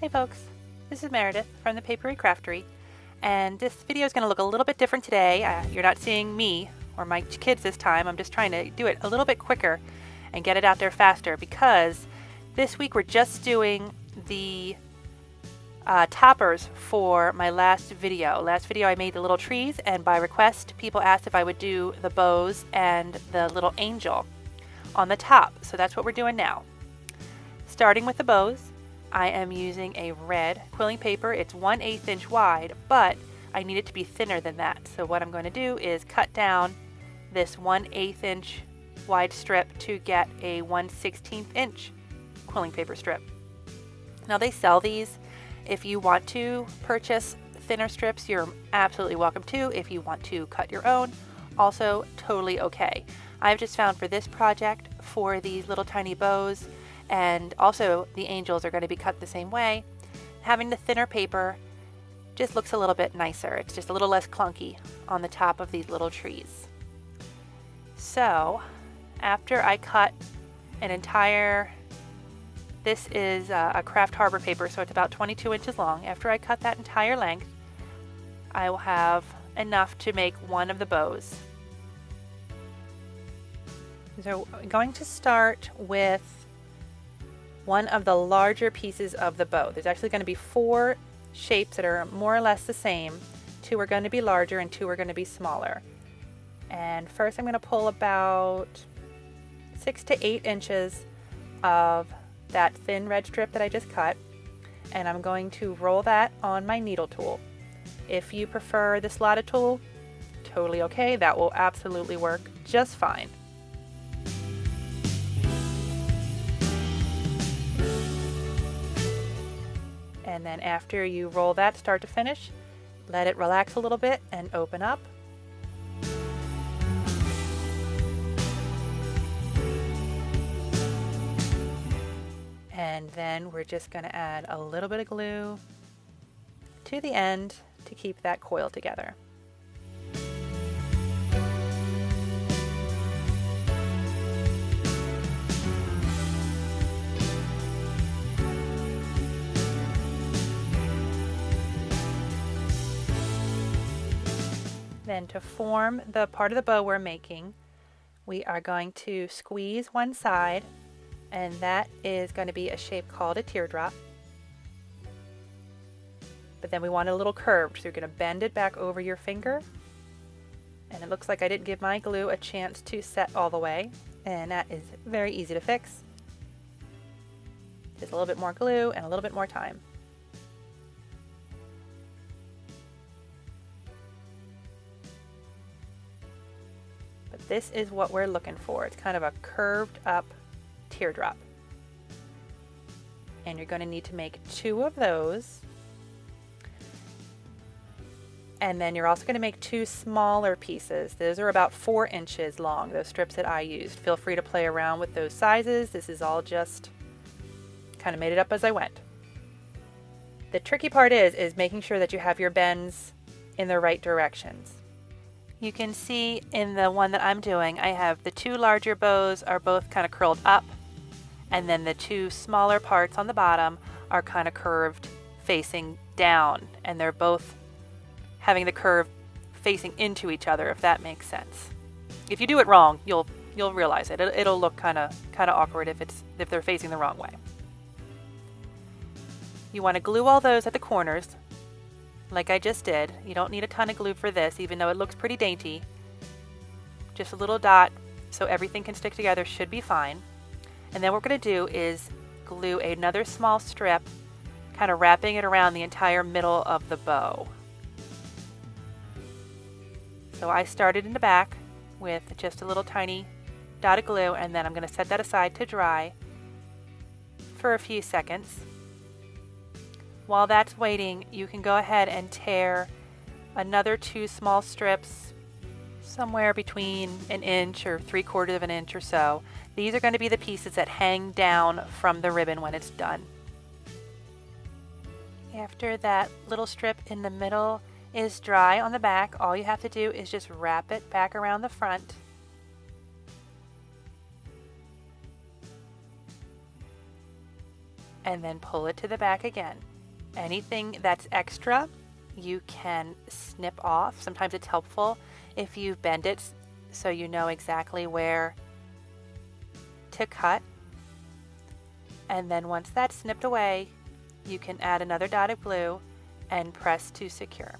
Hey folks, this is Meredith from the Papery Craftery, and this video is going to look a little bit different today. You're not seeing me or my kids this time. I'm just trying to do it a little bit quicker and get it out there faster because this week we're just doing the toppers for my last video. Last video I made the little trees, and by request people asked if I would do the bows and the little angel on the top. So that's what we're doing now. Starting with the bows, I am using a red quilling paper. It's 1/8 inch wide, but I need it to be thinner than that. So what I'm going to do is cut down this 1/8 inch wide strip to get a 1/16 inch quilling paper strip. Now they sell these. If you want to purchase thinner strips, you're absolutely welcome to. If you want to cut your own, also totally okay. I've just found for this project, for these little tiny bows, and also the angels are going to be cut the same way, having the thinner paper just looks a little bit nicer. It's just a little less clunky on the top of these little trees. So after I cut an entire, this is a Craft Harbor paper, so it's about 22 inches long. After I cut that entire length, I will have enough to make one of the bows. So I'm going to start with one of the larger pieces of the bow. There's actually going to be 4 shapes that are more or less the same. 2 are going to be larger and 2 are going to be smaller. And first I'm going to pull about 6 to 8 inches of that thin red strip that I just cut, and I'm going to roll that on my needle tool. If you prefer the slotted tool, totally okay. That will absolutely work just fine. And then after you roll that start to finish, let it relax a little bit and open up. And then we're just going to add a little bit of glue to the end to keep that coil together. Then to form the part of the bow we're making, we are going to squeeze one side, and that is going to be a shape called a teardrop. But then we want it a little curved, so you're going to bend it back over your finger. And it looks like I didn't give my glue a chance to set all the way, and that is very easy to fix. Just a little bit more glue and a little bit more time. But this is what we're looking for. It's kind of a curved up teardrop. And you're going to need to make 2 of those. And then you're also going to make 2 smaller pieces. Those are about 4 inches long, those strips that I used. Feel free to play around with those sizes. This is all just kind of made it up as I went. The tricky part is making sure that you have your bends in the right directions. You can see in the one that I'm doing, I have the 2 larger bows are both kind of curled up, and then the 2 smaller parts on the bottom are kind of curved facing down, and they're both having the curve facing into each other, if that makes sense. If you do it wrong, you'll realize it. It'll look kind of awkward if they're facing the wrong way. You want to glue all those at the corners, like I just did. You don't need a ton of glue for this, even though it looks pretty dainty. Just a little dot so everything can stick together should be fine. And then what we're going to do is glue another small strip, kind of wrapping it around the entire middle of the bow. So I started in the back with just a little tiny dot of glue, and then I'm going to set that aside to dry for a few seconds. While that's waiting, you can go ahead and tear another 2 small strips somewhere between 1 inch or 3/4 of an inch or so. These are going to be the pieces that hang down from the ribbon when it's done. After that little strip in the middle is dry on the back, all you have to do is just wrap it back around the front. And then pull it to the back again. Anything that's extra, you can snip off. Sometimes it's helpful if you bend it so you know exactly where to cut. And then once that's snipped away, you can add another dot of glue and press to secure.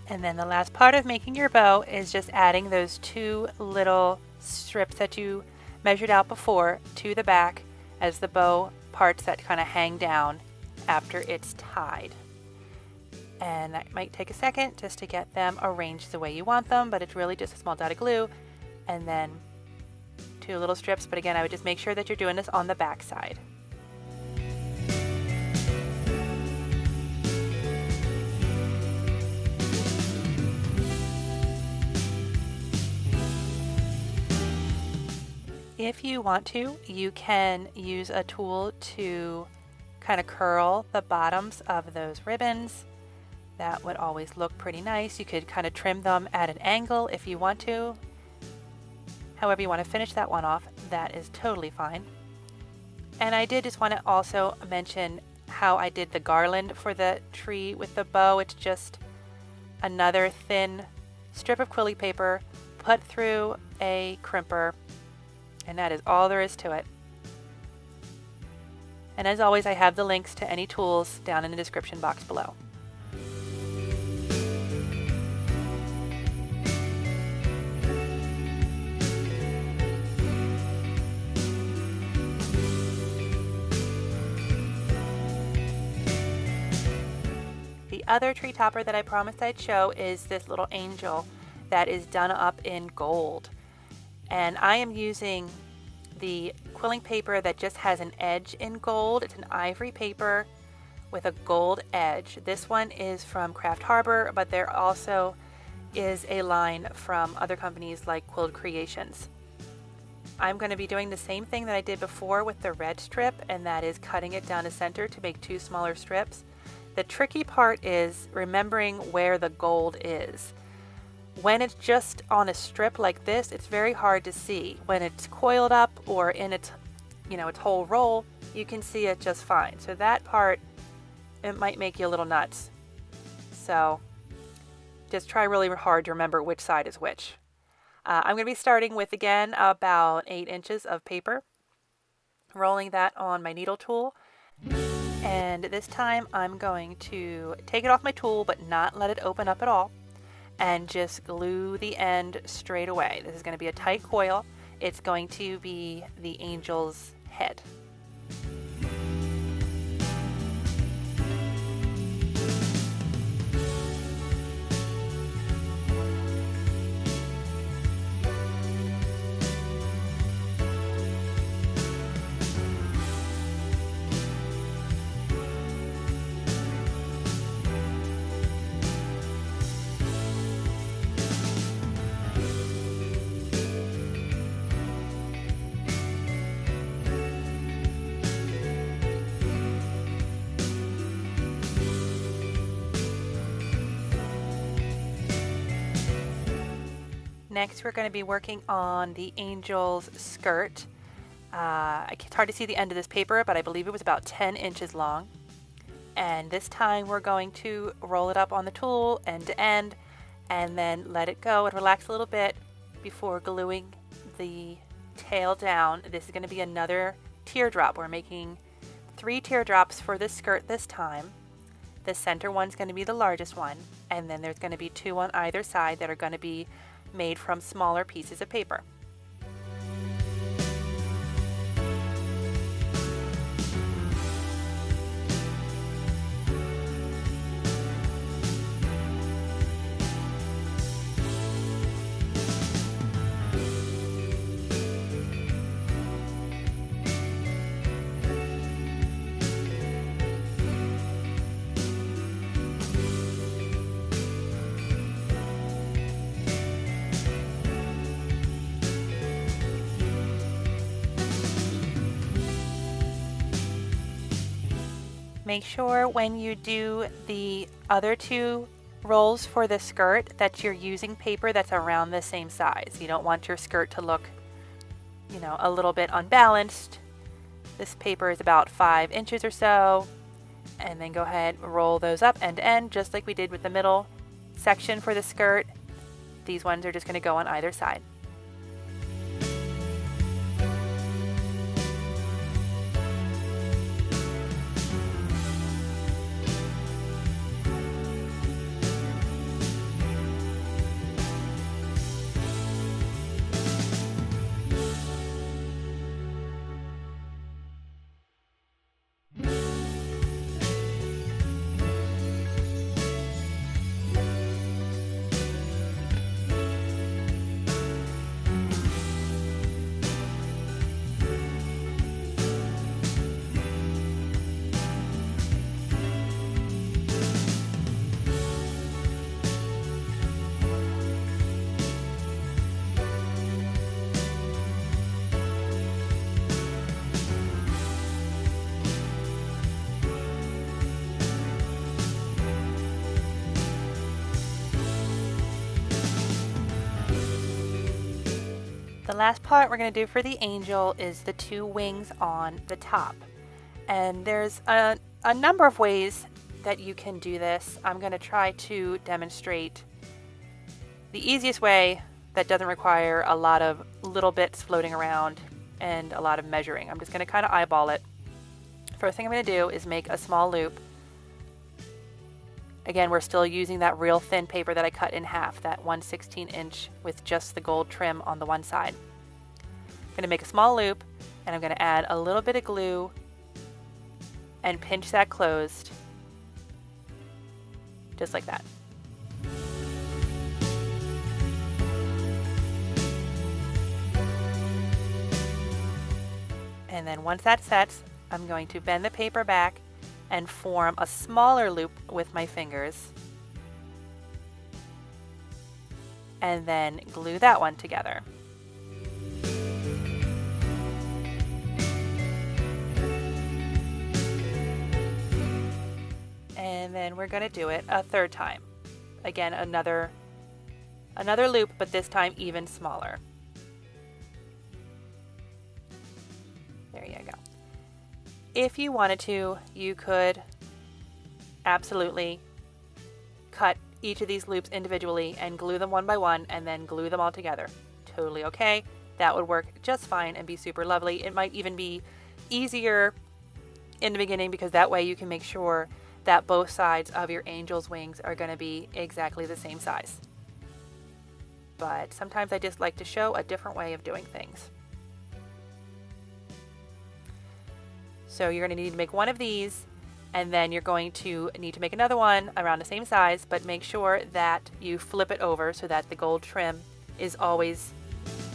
And then the last part of making your bow is just adding those 2 little strips that you measured out before to the back as the bow parts that kind of hang down after it's tied. And that might take a second just to get them arranged the way you want them, but it's really just a small dot of glue and then 2 little strips. But again, I would just make sure that you're doing this on the back side. If you want to, you can use a tool to kind of curl the bottoms of those ribbons. That would always look pretty nice. You could kind of trim them at an angle if you want to. However you want to finish that one off, that is totally fine. And I did just want to also mention how I did the garland for the tree with the bow. It's just another thin strip of quilling paper put through a crimper, and that is all there is to it. And as always, I have the links to any tools down in the description box below. The other tree topper that I promised I'd show is this little angel that is done up in gold. And I am using the quilling paper that just has an edge in gold. It's an ivory paper with a gold edge. This one is from Craft Harbor, but there also is a line from other companies like Quilled Creations. I'm going to be doing the same thing that I did before with the red strip, and that is cutting it down the center to make 2 smaller strips. The tricky part is remembering where the gold is. When it's just on a strip like this, it's very hard to see. When it's coiled up or in its, its whole roll, you can see it just fine. So that part, it might make you a little nuts. So just try really hard to remember which side is which. I'm going to be starting with, again, about 8 inches of paper, rolling that on my needle tool. And this time I'm going to take it off my tool, but not let it open up at all, and just glue the end straight away. This is going to be a tight coil. It's going to be the angel's head. Next, we're going to be working on the angel's skirt. It's hard to see the end of this paper, but I believe it was about 10 inches long. And this time we're going to roll it up on the tool end to end, and then let it go and relax a little bit before gluing the tail down. This is going to be another teardrop. We're making 3 teardrops for this skirt this time. The center one's going to be the largest one, and then there's going to be 2 on either side that are going to be made from smaller pieces of paper. Make sure when you do the other two rolls for the skirt that you're using paper that's around the same size. You don't want your skirt to look, a little bit unbalanced. This paper is about 5 inches or so. And then go ahead, roll those up end to end, just like we did with the middle section for the skirt. These ones are just going to go on either side. The last part we're going to do for the angel is the 2 wings on the top. And there's a number of ways that you can do this. I'm going to try to demonstrate the easiest way that doesn't require a lot of little bits floating around and a lot of measuring. I'm just going to kind of eyeball it. First thing I'm going to do is make a small loop. Again, we're still using that real thin paper that I cut in half, that 1/16 inch with just the gold trim on the one side. I'm going to make a small loop, and I'm going to add a little bit of glue and pinch that closed, just like that. And then once that sets, I'm going to bend the paper back and form a smaller loop with my fingers, and then glue that one together. And then we're going to do it a third time. Again, another loop, but this time even smaller. There you go. If you wanted to, you could absolutely cut each of these loops individually and glue them one by one and then glue them all together. Totally okay. That would work just fine and be super lovely. It might even be easier in the beginning because that way you can make sure that both sides of your angel's wings are going to be exactly the same size. But sometimes I just like to show a different way of doing things. So you're going to need to make one of these, and then you're going to need to make another one around the same size, but make sure that you flip it over so that the gold trim is always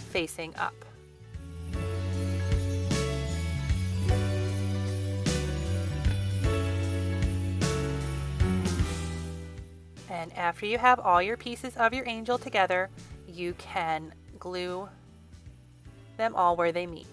facing up. And after you have all your pieces of your angel together, you can glue them all where they meet.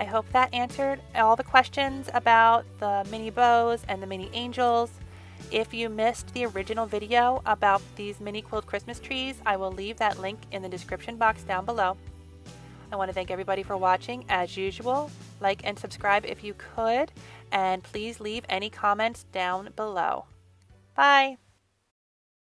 I hope that answered all the questions about the mini bows and the mini angels. If you missed the original video about these mini quilled Christmas trees, I will leave that link in the description box down below. I want to thank everybody for watching. As usual, like and subscribe if you could, and please leave any comments down below. Bye!